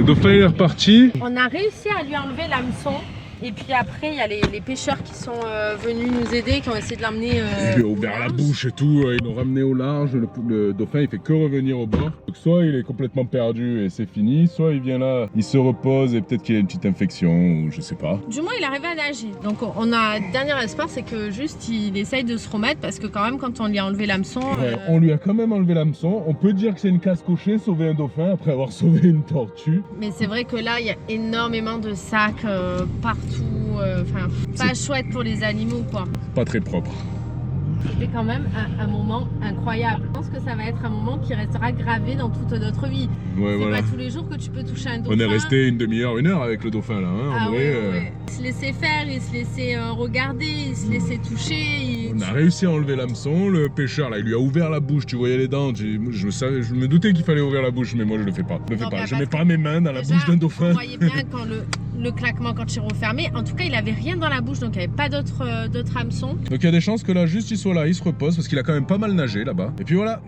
dauphin il est reparti. On a réussi à lui enlever l'hameçon. Et puis après, il y a les pêcheurs qui sont venus nous aider, qui ont essayé de l'emmener. Il lui a ouvert la bouche et tout, ils l'ont ramené au large, le dauphin il fait que revenir au bord. Donc soit il est complètement perdu et c'est fini, soit il vient là, il se repose et peut-être qu'il a une petite infection ou je sais pas. Du moins il arrive à nager. Donc on a dernier espoir, c'est que juste il essaye de se remettre parce que quand même quand on lui a enlevé l'hameçon. Ouais, on lui a quand même enlevé l'hameçon, on peut dire que c'est une casse cochée sauver un dauphin après avoir sauvé une tortue. Mais c'est vrai que là il y a énormément de sacs partout. Enfin, pas chouette pour les animaux quoi. Pas très propre. C'était quand même un moment incroyable. Je pense que ça va être un moment qui restera gravé dans toute notre vie. Ouais, c'est voilà. pas tous les jours que tu peux toucher un dauphin. On est resté une demi-heure, une heure avec le dauphin là. Hein, Ah en ouais, vrai, ouais. Il se laissait faire, il se laissait regarder, il se laissait toucher. On a réussi à enlever l'hameçon, le pêcheur là il lui a ouvert la bouche, tu voyais les dents, je me doutais qu'il fallait ouvrir la bouche mais moi je le fais pas. Je le fais pas, je mets pas mes mains dans la bouche d'un dauphin. On voyait bien quand le claquement quand il refermait, en tout cas il avait rien dans la bouche donc il n'y avait pas d'autres hameçons. Donc il y a des chances que là juste il soit là, il se repose parce qu'il a quand même pas mal nagé là-bas. Et puis voilà.